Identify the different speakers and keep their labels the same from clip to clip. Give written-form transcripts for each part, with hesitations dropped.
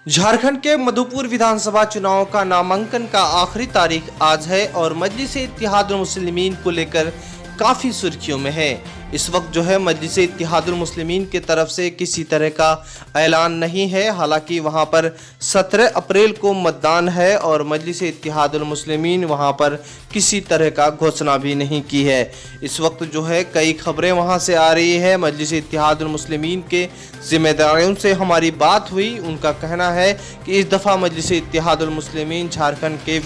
Speaker 1: झारखंड के मधुपुर विधानसभा चुनाव का नामांकन का आखिरी तारीख आज है और मजलिस-ए-इत्तेहादुल मुस्लिमीन को लेकर काफी सुर्खियों में है। इस वक्त जो है मजलिस-ए-इत्तेहादुल मुस्लिमीन की तरफ से किसी तरह का ऐलान नहीं है। हालांकि वहां पर 17 अप्रैल को मतदान है और मजलिस-ए-इत्तेहादुल मुस्लिमीन वहां पर किसी तरह का घोषणा भी नहीं की है। इस वक्त जो है कई खबरें वहां से आ रही है। मजलिस-ए-इत्तेहादुल मुस्लिमीन के जिम्मेदारों से हमारी बात हुई, उनका कहना है कि इस दफ़ा मजलिस-ए-इत्तेहादुल मुस्लिमीन झारखंड के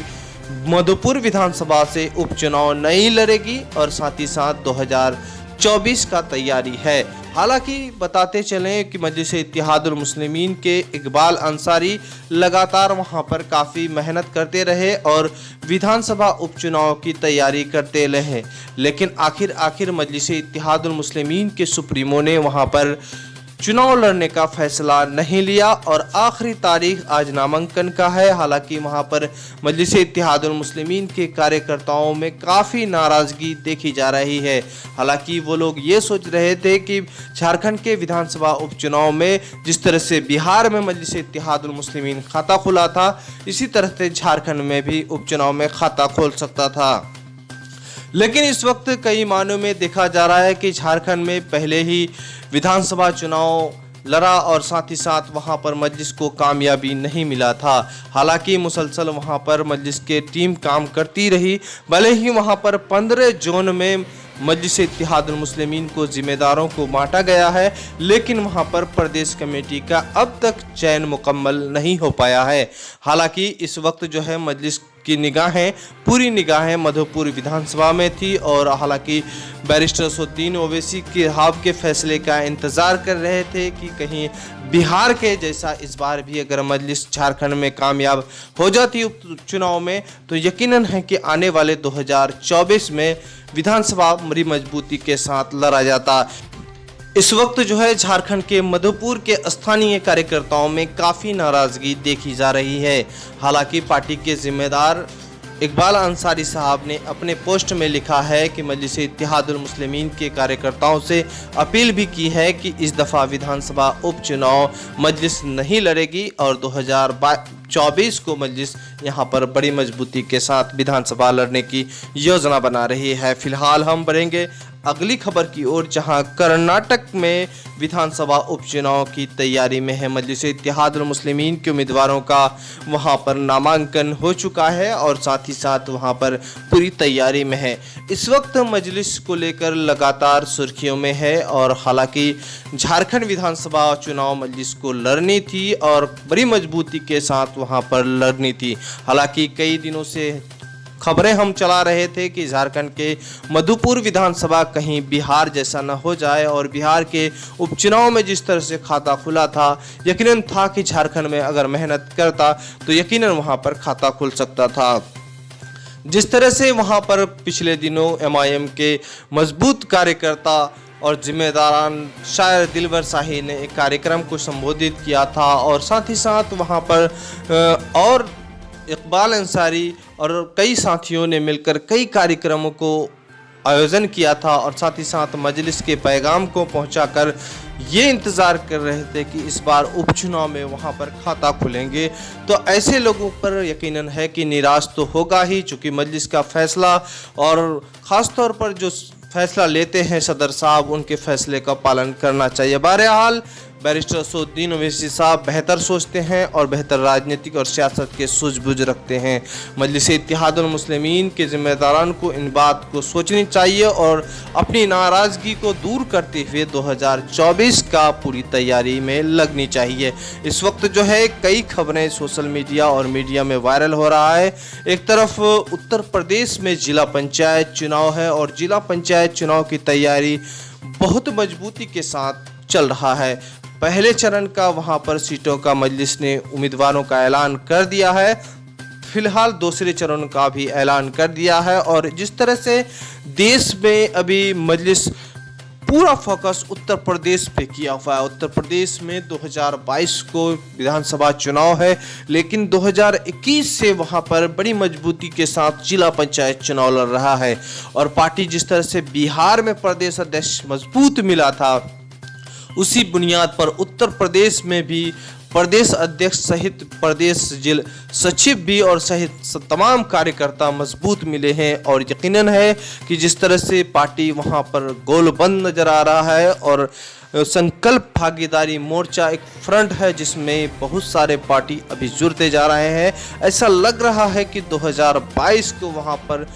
Speaker 1: मधुपुर विधानसभा से उपचुनाव नहीं लड़ेगी और साथ ही साथ 2024 का तैयारी है। हालांकि बताते चलें कि मजलिस-ए-इत्तेहादुल मुस्लिमीन के इकबाल अंसारी लगातार वहां पर काफ़ी मेहनत करते रहे और विधानसभा उपचुनाव की तैयारी करते रहे, लेकिन आखिर मजलिस-ए-इत्तेहादुल मुस्लिमीन के सुप्रीमो ने वहां पर चुनाव लड़ने का फैसला नहीं लिया और आखिरी तारीख आज नामांकन का है। हालांकि वहां पर मजलिस-ए-इत्तेहादुल मुस्लिमीन के कार्यकर्ताओं में काफ़ी नाराज़गी देखी जा रही है। हालांकि वो लोग ये सोच रहे थे कि झारखंड के विधानसभा उपचुनाव में जिस तरह से बिहार में मजलिस-ए-इत्तेहादुल मुस्लिमीन खाता खुला था, इसी तरह से झारखंड में भी उपचुनाव में खाता खोल सकता था। लेकिन इस वक्त कई मायनों में देखा जा रहा है कि झारखंड में पहले ही विधानसभा चुनाव लड़ा और साथ ही साथ वहां पर मजलिस को कामयाबी नहीं मिला था। हालांकि मुसलसल वहां पर मजलिस के टीम काम करती रही, भले ही वहां पर 15 जोन में मजलिस-ए-इत्तेहादुल मुस्लिमीन को जिम्मेदारों को बांटा गया है, लेकिन वहां पर प्रदेश कमेटी का अब तक चयन मुकम्मल नहीं हो पाया है। हालांकि इस वक्त जो है मजलिस की निगाहें, पूरी निगाहें मधुपुर विधानसभा में थी और हालांकि बैरिस्टर असदुद्दीन ओवैसी के हाव के फैसले का इंतज़ार कर रहे थे कि कहीं बिहार के जैसा इस बार भी अगर मजलिस झारखंड में कामयाब हो जाती उपचुनाव में तो यकीनन है कि आने वाले 2024 में विधानसभा बड़ी मजबूती के साथ लड़ा जाता। इस वक्त जो है झारखंड के मधुपुर के स्थानीय कार्यकर्ताओं में काफ़ी नाराज़गी देखी जा रही है। हालांकि पार्टी के जिम्मेदार इकबाल अंसारी साहब ने अपने पोस्ट में लिखा है कि मजलिस-ए-इत्तेहादुल मुस्लिमीन के कार्यकर्ताओं से अपील भी की है कि इस दफ़ा विधानसभा उपचुनाव मजलिस नहीं लड़ेगी और 2024 को मजलिस यहां पर बड़ी मजबूती के साथ विधानसभा लड़ने की योजना बना रही है। फिलहाल हम बढ़ेंगे अगली खबर की ओर, जहां कर्नाटक में विधानसभा उपचुनाव की तैयारी में है। मजलिस-ए-इत्तेहादुल मुस्लिमीन के उम्मीदवारों का वहां पर नामांकन हो चुका है और साथ ही साथ वहां पर पूरी तैयारी में है। इस वक्त मजलिस को लेकर लगातार सुर्खियों में है और हालांकि झारखंड विधानसभा चुनाव मजलिस को लड़नी थी और बड़ी मजबूती के साथ वहां पर लड़नी थी। हालांकि कई दिनों से खबरें हम चला रहे थे कि झारखंड के मधुपुर विधानसभा कहीं बिहार जैसा न हो जाए और बिहार के उपचुनाव में जिस तरह से खाता खुला था, यकीनन था कि झारखंड में अगर मेहनत करता तो यकीनन वहां पर खाता खुल सकता था। जिस तरह से वहां पर पिछले दिनों एमआईएम के मजबूत कार्यकर्ता और जिम्मेदारान शायर दिलवर शाही ने एक कार्यक्रम को संबोधित किया था और साथ ही साथ वहां पर और इकबाल अंसारी और कई साथियों ने मिलकर कई कार्यक्रमों को आयोजन किया था और साथ ही साथ मजलिस के पैगाम को पहुंचाकर ये इंतज़ार कर रहे थे कि इस बार उपचुनाव में वहां पर खाता खुलेंगे। तो ऐसे लोगों पर यकीनन है कि निराश तो होगा ही, चूँकि मजलिस का फैसला और ख़ास तौर पर जो फैसला लेते हैं सदर साहब, उनके फैसले का पालन करना चाहिए। बहरहाल बैरिस्टर असदुद्दीन ओवैसी साहब बेहतर सोचते हैं और बेहतर राजनीतिक और सियासत के सूझबूझ रखते हैं। मजलिस-ए-इत्तेहादुल मुस्लिमीन के जिम्मेदारान को इन बात को सोचनी चाहिए और अपनी नाराज़गी को दूर करते हुए 2024 का पूरी तैयारी में लगनी चाहिए। इस वक्त जो है कई खबरें सोशल मीडिया और मीडिया में वायरल हो रहा है। एक तरफ उत्तर प्रदेश में जिला पंचायत चुनाव है और जिला पंचायत चुनाव की तैयारी बहुत मजबूती के साथ चल रहा है। पहले चरण का वहां पर सीटों का मजलिस ने उम्मीदवारों का ऐलान कर दिया है। फिलहाल दूसरे चरण का भी ऐलान कर दिया है और जिस तरह से देश में अभी मजलिस पूरा फोकस उत्तर प्रदेश पे किया हुआ है। उत्तर प्रदेश में 2022 को विधानसभा चुनाव है, लेकिन 2021 से वहां पर बड़ी मजबूती के साथ जिला पंचायत चुनाव लड़ रहा है और पार्टी जिस तरह से बिहार में प्रदेश अध्यक्ष मजबूत मिला था, उसी बुनियाद पर उत्तर प्रदेश में भी प्रदेश अध्यक्ष सहित प्रदेश जिला सचिव भी और सहित तमाम कार्यकर्ता मजबूत मिले हैं। और यकीनन है कि जिस तरह से पार्टी वहां पर गोलबंद नजर आ रहा है और संकल्प भागीदारी मोर्चा एक फ्रंट है जिसमें बहुत सारे पार्टी अभी जुड़ते जा रहे हैं। ऐसा लग रहा है कि 2022 को वहां पर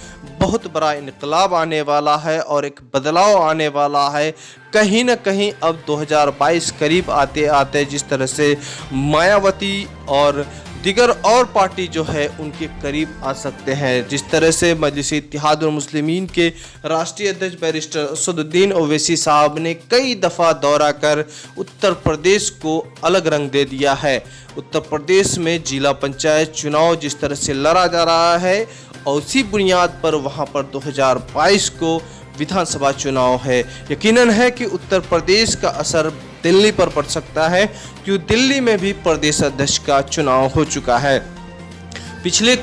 Speaker 1: बहुत बड़ा इनकलाब आने वाला है और एक बदलाव आने वाला है। कहीं ना कहीं अब 2022 करीब आते आते जिस तरह से मायावती और दिगर और पार्टी जो है उनके करीब आ सकते हैं, जिस तरह से मजलिस इत्तेहादुल मुस्लिमीन के राष्ट्रीय अध्यक्ष बैरिस्टर असदुद्दीन ओवैसी साहब ने कई दफ़ा दौरा कर उत्तर प्रदेश को अलग रंग दे दिया है। उत्तर प्रदेश में जिला पंचायत चुनाव जिस तरह से लड़ा जा रहा है और उसी बुनियाद पर वहां पर 2022 को विधानसभा चुनाव है। यकीनन है कि उत्तर प्रदेश का असर दिल्ली पर पड़ सकता है, क्योंकि दिल्ली में भी प्रदेश अध्यक्ष का चुनाव हो चुका है। पिछले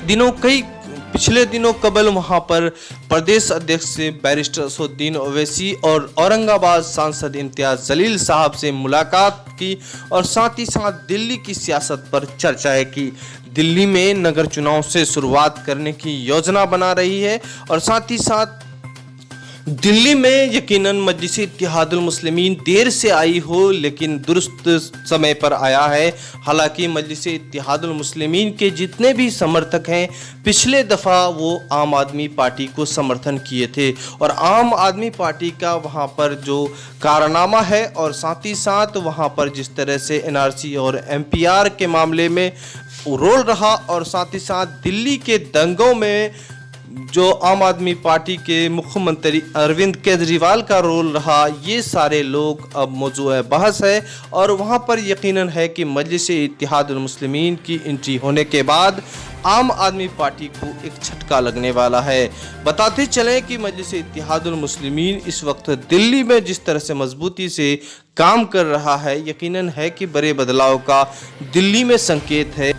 Speaker 1: दिनों कबल वहां पर प्रदेश अध्यक्ष से बैरिस्टर असदुद्दीन ओवैसी और औरंगाबाद सांसद इम्तियाज जलील साहब से मुलाकात की और साथ ही साथ दिल्ली की सियासत पर चर्चाएं की। दिल्ली में नगर चुनाव से शुरुआत करने की योजना बना रही है और साथ ही साथ दिल्ली में यकीनन मजलिस इत्तेहादुल मुस्लिमीन देर से आई हो लेकिन दुरुस्त समय पर आया है। हालांकि मजलिस इत्तेहादुल मुस्लिमीन के जितने भी समर्थक हैं पिछले दफ़ा वो आम आदमी पार्टी को समर्थन किए थे और आम आदमी पार्टी का वहाँ पर जो कारनामा है और साथ ही साथ वहाँ पर जिस तरह से NRC और MPR के मामले में रोल रहा और साथ ही साथ दिल्ली के दंगों में जो आम आदमी पार्टी के मुख्यमंत्री अरविंद केजरीवाल का रोल रहा, ये सारे लोग अब मौजूद बहस है। और वहाँ पर यकीनन है कि मजलिस इत्तेहादुल मुस्लिमीन की एंट्री होने के बाद आम आदमी पार्टी को एक झटका लगने वाला है। बताते चलें कि मजलिस इत्तेहादुल मुस्लिमीन इस वक्त दिल्ली में जिस तरह से मजबूती से काम कर रहा है, यकीनन है कि बड़े बदलाव का दिल्ली में संकेत है।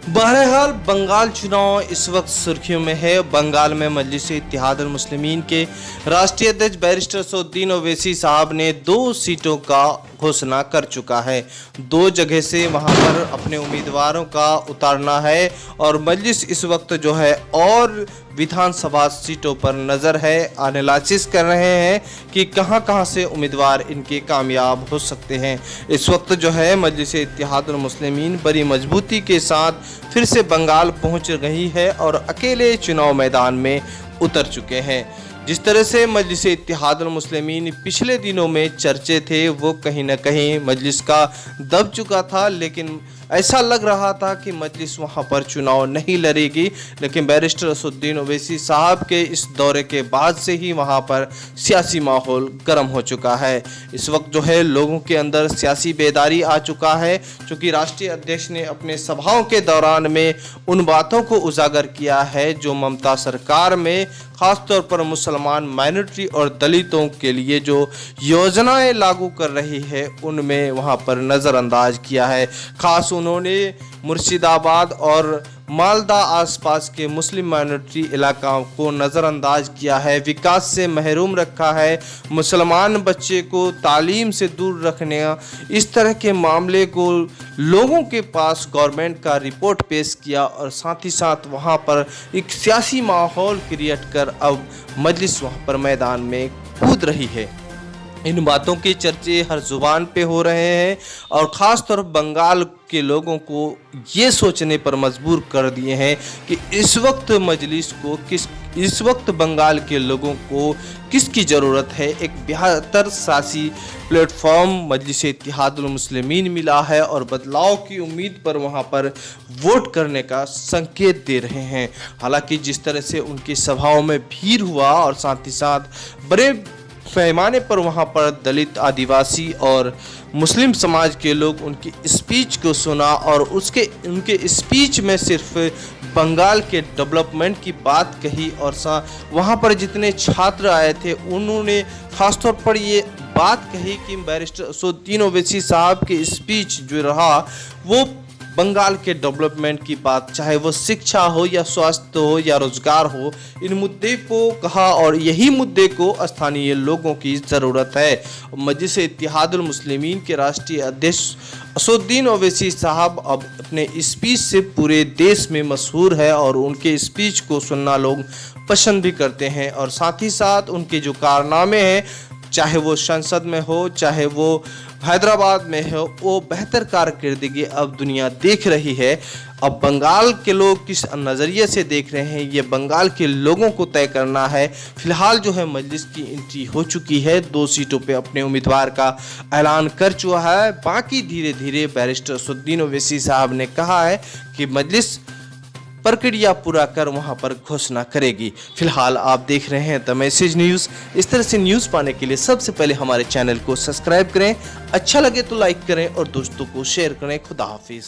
Speaker 1: बहरहाल बंगाल चुनाव इस वक्त सुर्खियों में है। बंगाल में मजलिस इत्तेहादुल मुस्लिमीन के राष्ट्रीय अध्यक्ष बैरिस्टर असदुद्दीन ओवैसी साहब ने 2 सीटों का घोषणा कर चुका है। 2 जगह से वहां पर अपने उम्मीदवारों का उतारना है और मजलिस इस वक्त जो है और विधानसभा सीटों पर नज़र है, एनालिसिस कर रहे हैं कि कहां से उम्मीदवार इनके कामयाब हो सकते हैं। इस वक्त जो है मजलिस इत्तेहादुल मुस्लिमीन बड़ी मजबूती के साथ फिर से बंगाल पहुंच गई है और अकेले चुनाव मैदान में उतर चुके हैं। जिस तरह से मजलिस इत्तेहादुल मुस्लिमीन पिछले दिनों में चर्चे थे वो कहीं ना कहीं मजलिस का दब चुका था, लेकिन ऐसा लग रहा था कि मजलिस वहां पर चुनाव नहीं लड़ेगी। लेकिन बैरिस्टर असदुद्दीन ओवैसी साहब के इस दौरे के बाद से ही वहां पर सियासी माहौल गर्म हो चुका है। इस वक्त जो है लोगों के अंदर सियासी बेदारी आ चुका है, क्योंकि राष्ट्रीय अध्यक्ष ने अपने सभाओं के दौरान में उन बातों को उजागर किया है जो ममता सरकार में खासतौर पर मुसलमान माइनॉरिटी और दलितों के लिए जो योजनाएं लागू कर रही है उनमें वहां पर नज़रअंदाज किया है। खास उन्होंने मुर्शिदाबाद और मालदा आसपास के मुस्लिम माइनॉरिटी इलाकों को नज़रअंदाज किया है, विकास से महरूम रखा है, मुसलमान बच्चे को तालीम से दूर रखने, इस तरह के मामले को लोगों के पास गवर्नमेंट का रिपोर्ट पेश किया और साथ ही साथ वहाँ पर एक सियासी माहौल क्रिएट कर अब मजलिस वहाँ पर मैदान में कूद रही है। इन बातों के चर्चे हर जुबान पे हो रहे हैं और ख़ास तौर पर बंगाल के लोगों को ये सोचने पर मजबूर कर दिए हैं कि इस वक्त बंगाल के लोगों को किसकी ज़रूरत है। एक बेहतर सियासी प्लेटफॉर्म मजलिस इत्तेहादुल मुस्लिमीन मिला है और बदलाव की उम्मीद पर वहाँ पर वोट करने का संकेत दे रहे हैं। हालांकि जिस तरह से उनकी सभाओं में भीड़ हुआ और साथ ही साथ बड़े पैमाने पर वहाँ पर दलित, आदिवासी और मुस्लिम समाज के लोग उनकी स्पीच को सुना और उनके स्पीच में सिर्फ बंगाल के डेवलपमेंट की बात कही और वहाँ पर जितने छात्र आए थे उन्होंने खासतौर पर ये बात कही कि बैरिस्टर असदुद्दीन ओवैसी साहब की स्पीच जो रहा वो बंगाल के डेवलपमेंट की बात, चाहे वो शिक्षा हो या स्वास्थ्य हो या रोजगार हो, इन मुद्दे को कहा और यही मुद्दे को स्थानीय लोगों की ज़रूरत है। मजलिस इत्तेहादुल मुस्लिमीन के राष्ट्रीय अध्यक्ष असदुद्दीन ओवैसी साहब अब अपने स्पीच से पूरे देश में मशहूर है और उनके स्पीच को सुनना लोग पसंद भी करते हैं और साथ ही साथ उनके जो कारनामे हैं, चाहे वो संसद में हो चाहे वो हैदराबाद में हो, वो बेहतर कारकर्दगी अब दुनिया देख रही है। अब बंगाल के लोग किस नज़रिए से देख रहे हैं, ये बंगाल के लोगों को तय करना है। फिलहाल जो है मजलिस की एंट्री हो चुकी है, 2 सीटों पे अपने उम्मीदवार का ऐलान कर चुका है। बाकी धीरे धीरे बैरिस्टर असदुद्दीन ओवैसी साहब ने कहा है कि मजलिस प्रक्रिया पूरा कर वहां पर घोषणा करेगी। फिलहाल आप देख रहे हैं द मैसेज न्यूज़। इस तरह से न्यूज़ पाने के लिए सबसे पहले हमारे चैनल को सब्सक्राइब करें, अच्छा लगे तो लाइक करें और दोस्तों को शेयर करें। खुदा हाफिज़।